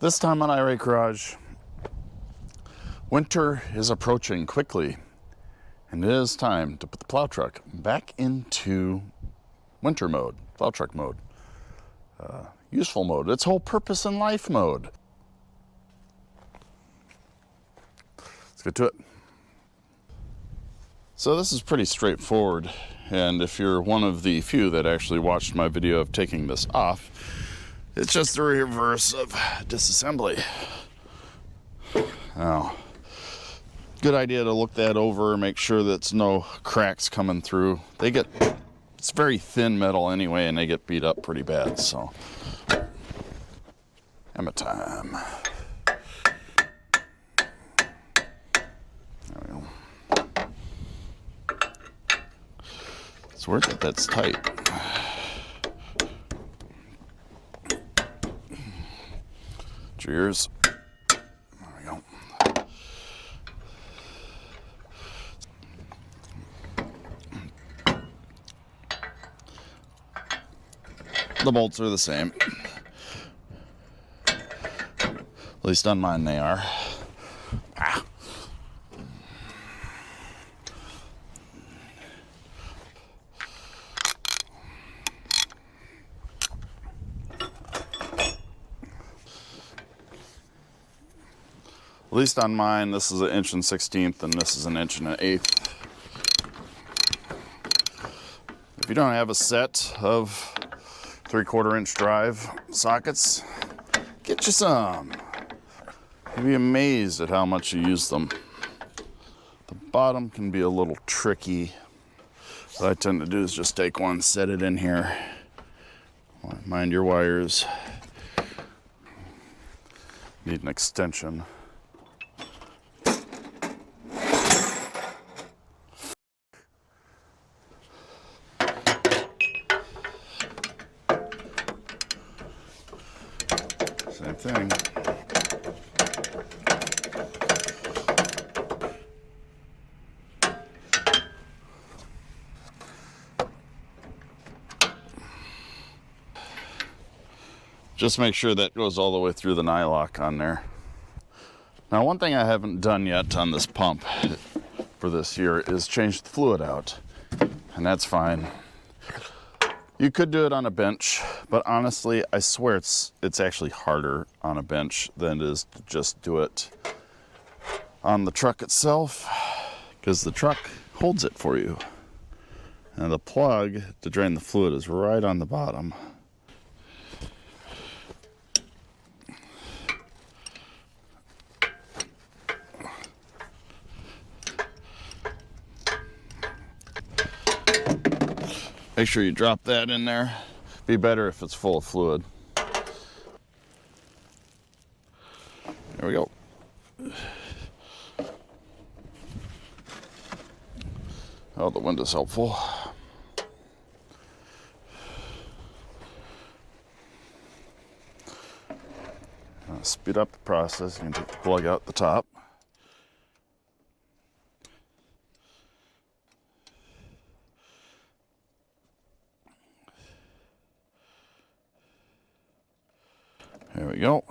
This time on iRate Garage, winter is approaching quickly, and it is time to put the plow truck back into winter mode, plow truck mode, useful mode, its whole purpose in life mode. Let's get to it. So this is pretty straightforward, and if you're one of the few that actually watched my video of taking this off, it's just the reverse of disassembly. Now, good idea to look that over, make sure that's no cracks coming through. It's very thin metal anyway, and they get beat up pretty bad, so. Hammer time. There we go. It's worth it, that's tight. Cheers. There we go. The bolts are the same. At least on mine they are. Ah. At least on mine, this is 1 1/16", and this is 1 1/8". If you don't have a set of 3/4 inch drive sockets, get you some. You'll be amazed at how much you use them. The bottom can be a little tricky. What I tend to do is just take one, set it in here. Mind your wires. Need an extension. Same thing. Just make sure that goes all the way through the nylock on there. Now, one thing I haven't done yet on this pump for this year is change the fluid out, and that's fine. You could do it on a bench, but honestly, I swear it's actually harder on a bench than it is to just do it on the truck itself, because the truck holds it for you. And the plug to drain the fluid is right on the bottom. Make sure you drop that in there. Be better if it's full of fluid. There we go. Oh, the wind is helpful. Speed up the process. You can take the plug out the top. There we go.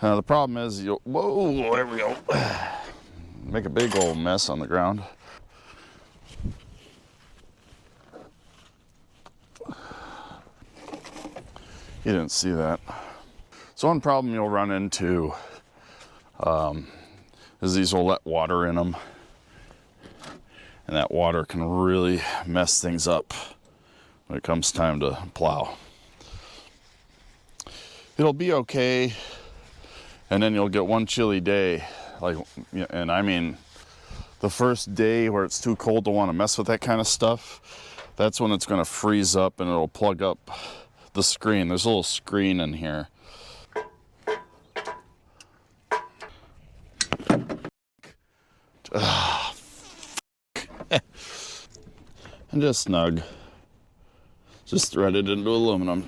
Now the problem is, whoa, there we go. Make a big old mess on the ground. You didn't see that. So one problem you'll run into is these will let water in them. And that water can really mess things up when it comes time to plow. It'll be okay, and then you'll get one chilly day, and I mean the first day where it's too cold to want to mess with that kind of stuff. That's when it's going to freeze up and it'll plug up the screen. There's a little screen in here. And just snug. Just thread it into aluminum.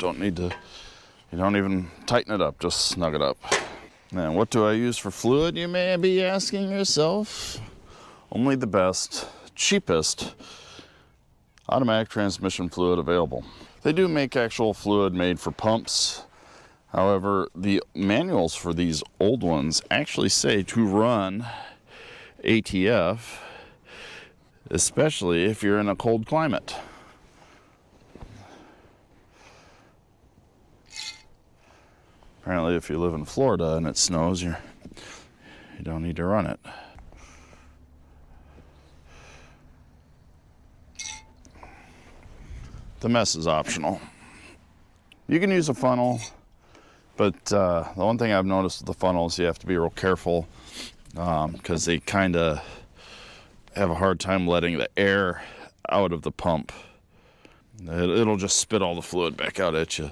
You don't even tighten it up, just snug it up. And what do I use for fluid, you may be asking yourself? Only the best, cheapest automatic transmission fluid available. They do make actual fluid made for pumps However, the manuals for these old ones actually say to run ATF, especially if you're in a cold climate. Apparently, if you live in Florida and it snows, you don't need to run it. The mess is optional. You can use a funnel, but the one thing I've noticed with the funnels, you have to be real careful because they kind of have a hard time letting the air out of the pump. It'll just spit all the fluid back out at you.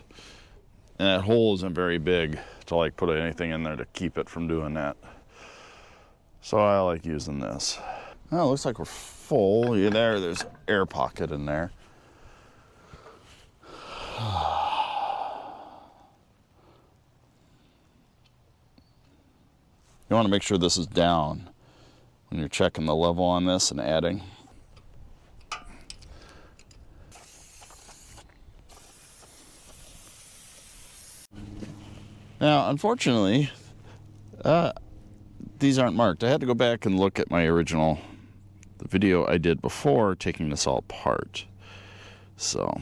And that hole isn't very big to like put anything in there to keep it from doing that. So I like using this. Oh, it looks like we're full. There's an air pocket in there. You want to make sure this is down when you're checking the level on this and adding. Now, unfortunately, these aren't marked. I had to go back and look at my the video I did before taking this all apart. So,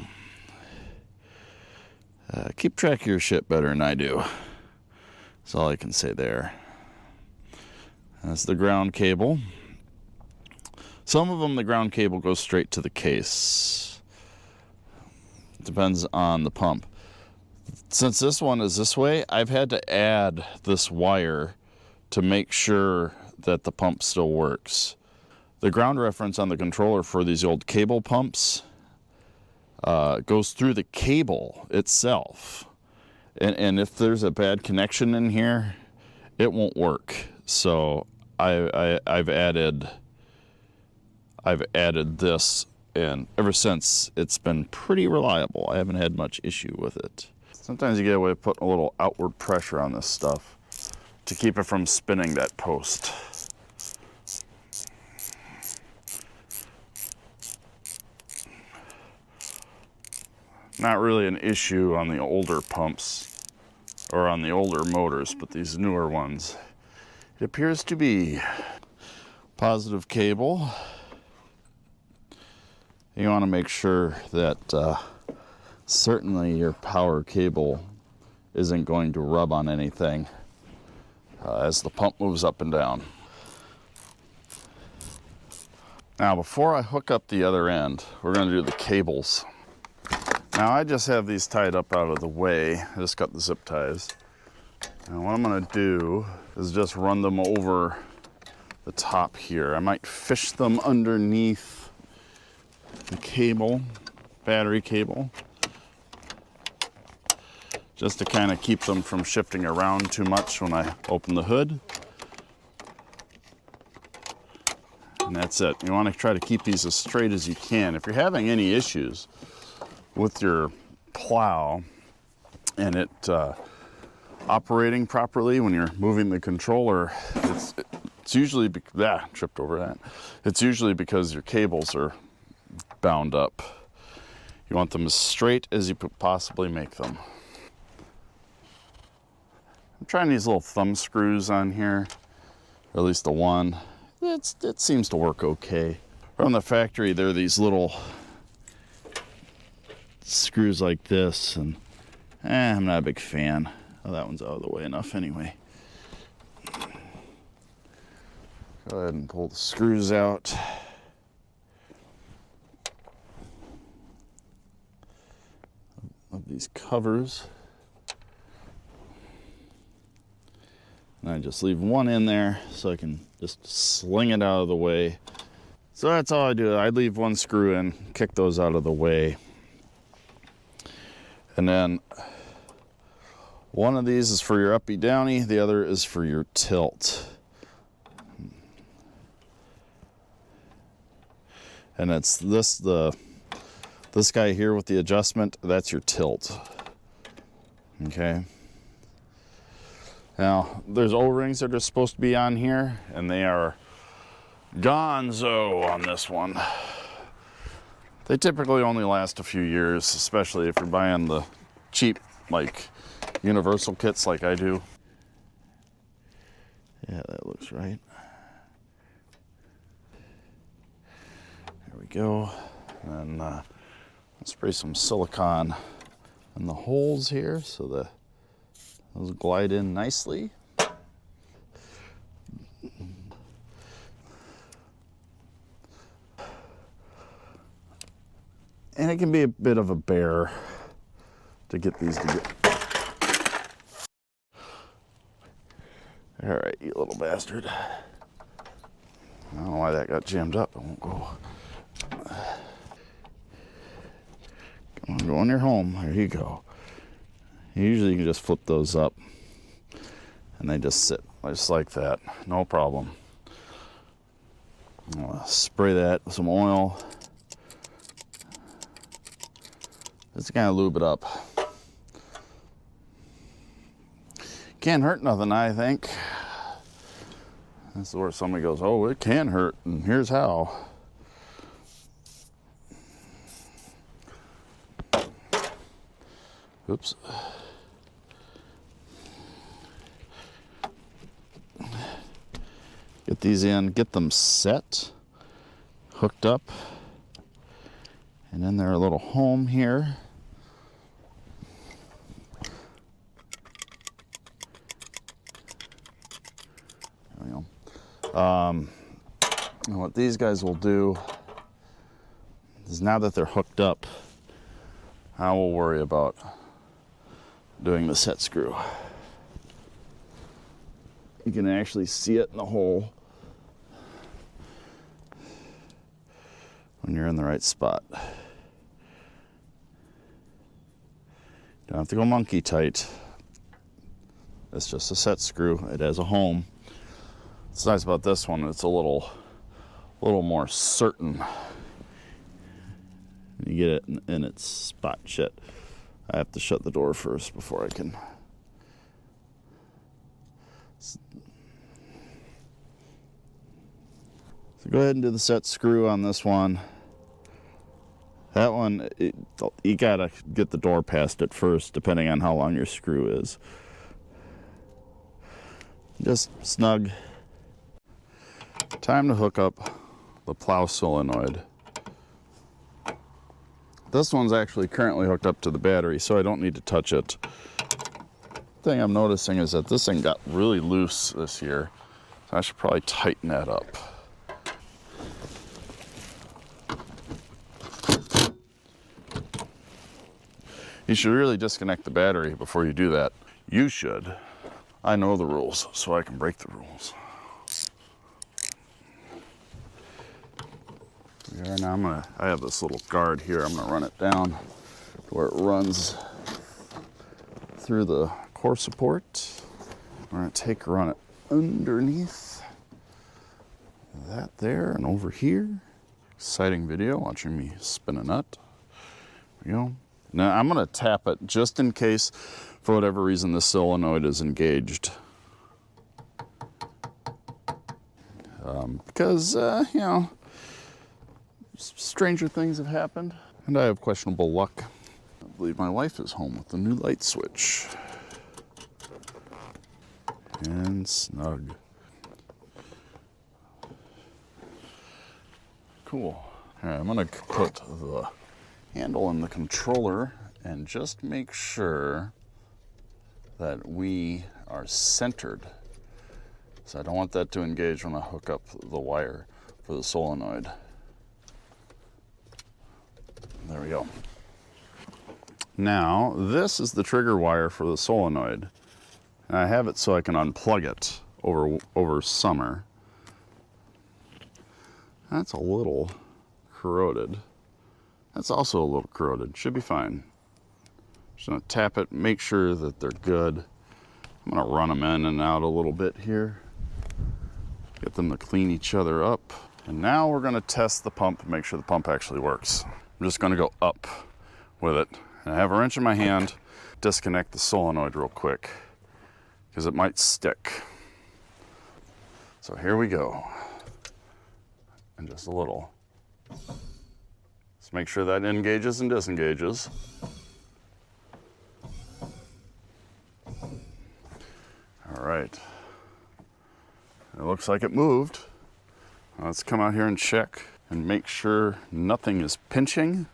keep track of your shit better than I do. That's all I can say there. That's the ground cable. Some of them, the ground cable goes straight to the case. Depends on the pump. Since this one is this way, I've had to add this wire to make sure that the pump still works. The ground reference on the controller for these old cable pumps goes through the cable itself. And if there's a bad connection in here, it won't work. So I've added this, and ever since it's been pretty reliable. I haven't had much issue with it. Sometimes you get away with putting a little outward pressure on this stuff to keep it from spinning that post. Not really an issue on the older pumps or on the older motors, but these newer ones, it appears to be. Positive cable. You want to make sure that certainly your power cable isn't going to rub on anything as the pump moves up and down. Now, before I hook up the other end, we're going to do the cables. Now, I just have these tied up out of the way. I just got the zip ties. Now, what I'm going to do is just run them over the top here. I might fish them underneath the cable, battery cable, just to kind of keep them from shifting around too much when I open the hood. And that's it. You want to try to keep these as straight as you can. If you're having any issues with your plow and it operating properly when you're moving the controller, it's usually tripped over that. It's usually because your cables are bound up. You want them as straight as you could possibly make them. I'm trying these little thumb screws on here, or at least the one. It seems to work okay. From the factory, there are these little screws like this, and I'm not a big fan. Oh, that one's out of the way enough anyway. Go ahead and pull the screws out. Of these covers. And I just leave one in there so I can just sling it out of the way. So that's all I do. I leave one screw in, kick those out of the way. And then one of these is for your uppy downy, the other is for your tilt. And it's this guy here with the adjustment, that's your tilt. Okay. Now, there's O-rings that are supposed to be on here, and they are gonzo on this one. They typically only last a few years, especially if you're buying the cheap, like universal kits like I do. Yeah, that looks right. There we go. And I'll spray some silicone in the holes here so that those glide in nicely. And it can be a bit of a bear to get these to get. All right, you little bastard. I don't know why that got jammed up. It won't go. Come on, go on your home. There you go. Usually you can just flip those up and they just sit just like that. No problem. I'll spray that with some oil. Just kind of lube it up. Can't hurt nothing, I think. That's where somebody goes, oh, it can hurt, and here's how. Oops. Get these in, get them set, hooked up, and in their little home here. There we go. And what these guys will do is now that they're hooked up, I will worry about doing the set screw. You can actually see it in the hole when you're in the right spot. Don't have to go monkey tight. It's just a set screw. It has a home. What's nice about this one, it's a little more certain. You get it in its spot. Shit. I have to shut the door first before I can. So go ahead and do the set screw on this one. That one, you gotta get the door past it first, depending on how long your screw is. Just snug. Time to hook up the plow solenoid. This one's actually currently hooked up to the battery, so I don't need to touch it. Thing I'm noticing is that this thing got really loose this year, so I should probably tighten that up. You should really disconnect the battery before you do that. You should. I know the rules, so I can break the rules. There, now I have this little guard here. I'm gonna run it down to where it runs through the core support. We're gonna run it underneath that there and over here. Exciting video, watching me spin a nut. There we go. Now I'm gonna tap it just in case, for whatever reason, the solenoid is engaged. Because, you know, stranger things have happened, and I have questionable luck. I believe my wife is home with the new light switch. And snug. Cool. All right, I'm gonna put the handle in the controller and just make sure that we are centered. So I don't want that to engage when I hook up the wire for the solenoid. There we go. Now, this is the trigger wire for the solenoid. And I have it so I can unplug it over summer. That's a little corroded. That's also a little corroded. Should be fine. Just gonna tap it, make sure that they're good. I'm gonna run them in and out a little bit here. Get them to clean each other up. And now we're gonna test the pump, make sure the pump actually works. I'm just gonna go up with it. And I have a wrench in my hand, disconnect the solenoid real quick, because it might stick. So here we go. And just a little. Let's make sure that engages and disengages. All right. It looks like it moved. Let's come out here and check and make sure nothing is pinching.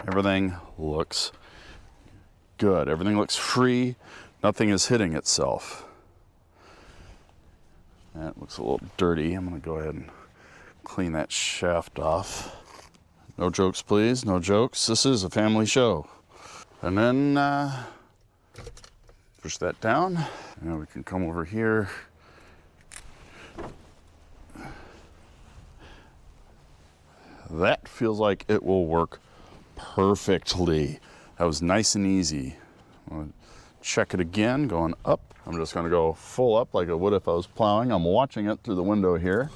Everything looks good. Everything looks free. Nothing is hitting itself. That looks a little dirty. I'm going to go ahead and clean that shaft off. No jokes, please. No jokes. This is a family show. And then push that down. And we can come over here. That feels like it will work perfectly. That was nice and easy. I'm gonna check it again, going up. I'm just gonna go full up like I would if I was plowing. I'm watching it through the window here.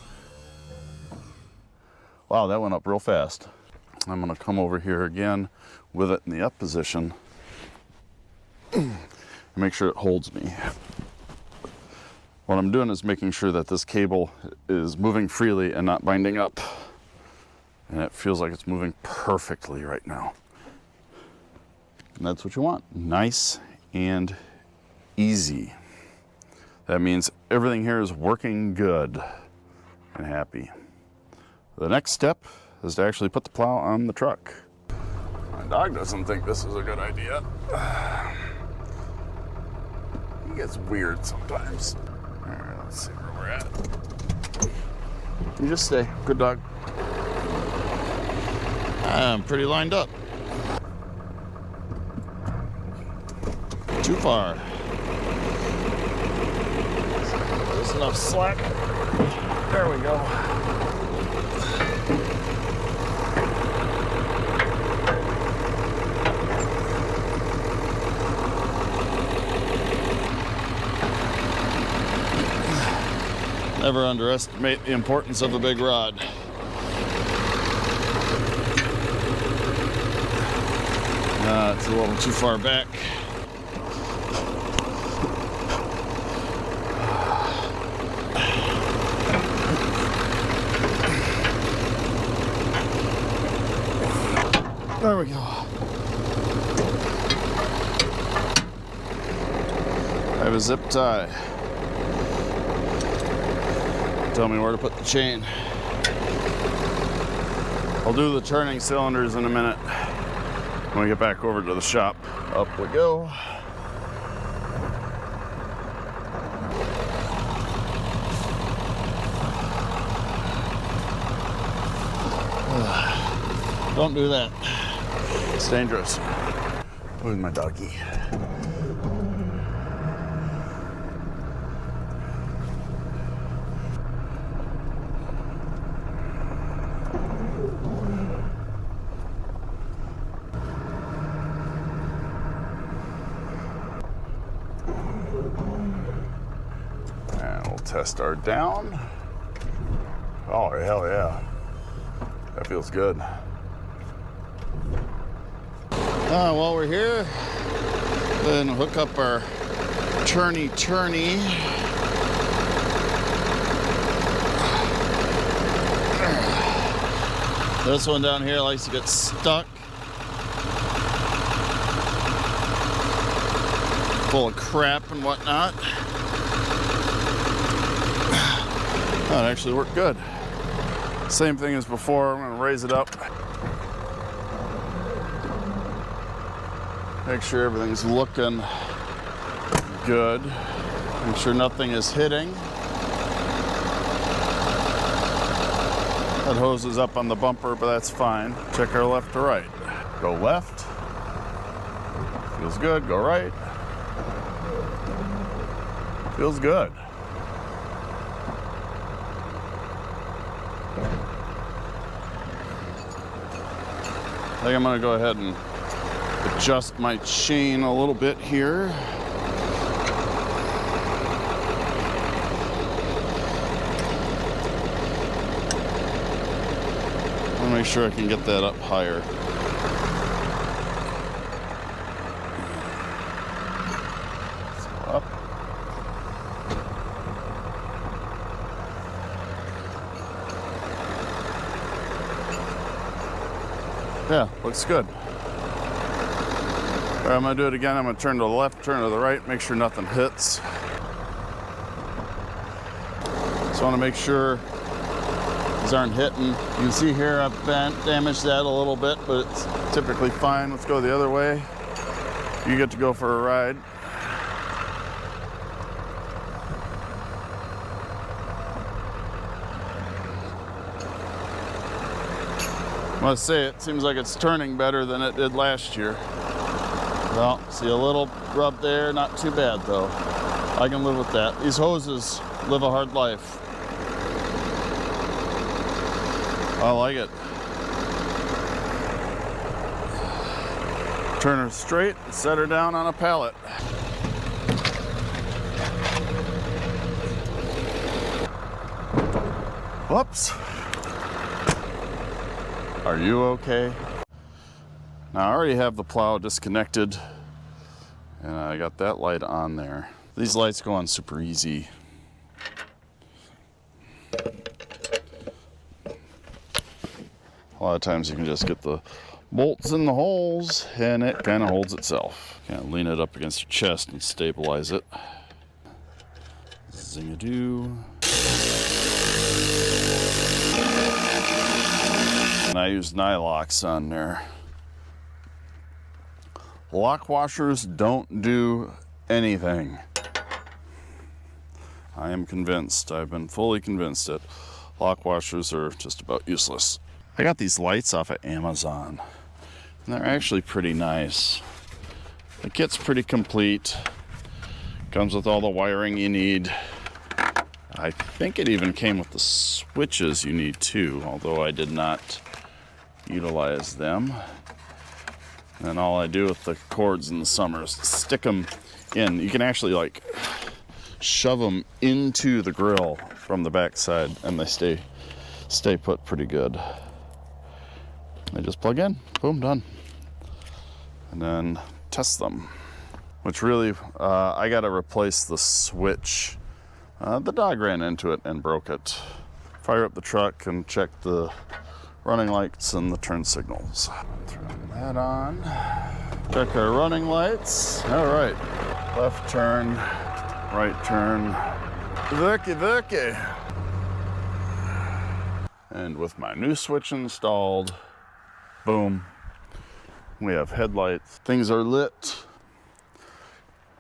Wow, that went up real fast. I'm gonna come over here again with it in the up position and make sure it holds me. What I'm doing is making sure that this cable is moving freely and not binding up. And it feels like it's moving perfectly right now. And that's what you want. Nice and easy. That means everything here is working good and happy. The next step is to actually put the plow on the truck. My dog doesn't think this is a good idea. He gets weird sometimes. All right, let's see where we're at. You just stay. Good dog. I'm pretty lined up. Too far. There's enough slack. There we go. Never underestimate the importance of a big rod. It's a little too far back. There we go. I have a zip tie. Tell me where to put the chain. I'll do the turning cylinders in a minute when we get back over to the shop. Up we go. Don't do that. It's dangerous. Where's my doggy? And we'll test our down. Oh, hell yeah. That feels good. While we're here, then hook up our turny. This one down here likes to get stuck. Full of crap and whatnot. That actually worked good. Same thing as before. I'm gonna raise it up. Make sure everything's looking good. Make sure nothing is hitting. That hose is up on the bumper, but that's fine. Check our left to right. Go left. Feels good. Go right. Feels good. I think I'm gonna go ahead and adjust my chain a little bit here. I'll make sure I can get that up higher. So up. Yeah, looks good. All right, I'm gonna do it again. I'm gonna turn to the left, turn to the right, make sure nothing hits. Just wanna make sure these aren't hitting. You can see here I've damaged that a little bit, but it's typically fine. Let's go the other way. You get to go for a ride. I must say, it seems like it's turning better than it did last year. Well, see a little rub there, not too bad though. I can live with that. These hoses live a hard life. I like it. Turn her straight, set her down on a pallet. Whoops. Are you okay? Now I already have the plow disconnected and I got that light on there. These lights go on super easy. A lot of times you can just get the bolts in the holes and it kind of holds itself. Kind of lean it up against your chest and stabilize it. Zing-a-doo. And I use nylocks on there. Lock washers don't do anything. I am convinced. I've been fully convinced that lock washers are just about useless. I got these lights off of Amazon, and they're actually pretty nice. The kit's pretty complete. Comes with all the wiring you need. I think it even came with the switches you need too, although I did not utilize them. And all I do with the cords in the summer is stick them in. You can actually like shove them into the grill from the back side and they stay put pretty good. They just plug in, boom, done. And then test them. Which really, I gotta replace the switch. The dog ran into it and broke it. Fire up the truck and check the running lights and the turn signals. Turn that on. Check our running lights. All right. Left turn, right turn. Verky. And with my new switch installed, boom, we have headlights. Things are lit.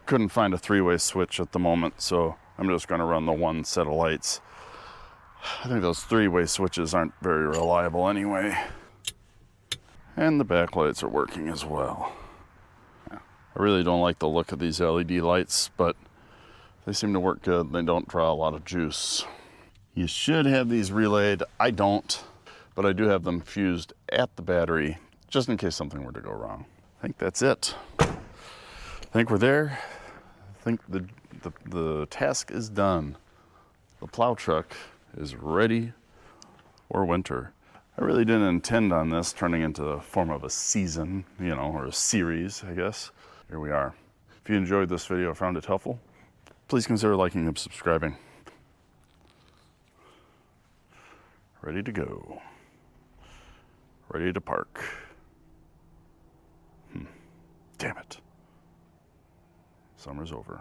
Couldn't find a three-way switch at the moment, so I'm just gonna run the one set of lights. I think those three-way switches aren't very reliable anyway. And the back lights are working as well. I really don't like the look of these LED lights, but they seem to work good. They don't draw a lot of juice. You should have these relayed. I don't, but I do have them fused at the battery just in case something were to go wrong. I think that's it. I think we're there. I think the task is done. The plow truck is ready for winter. I really didn't intend on this turning into the form of a season, you know, or a series, I guess. Here we are. If you enjoyed this video or found it helpful, please consider liking and subscribing. Ready to go. Ready to park. Damn it. Summer's over.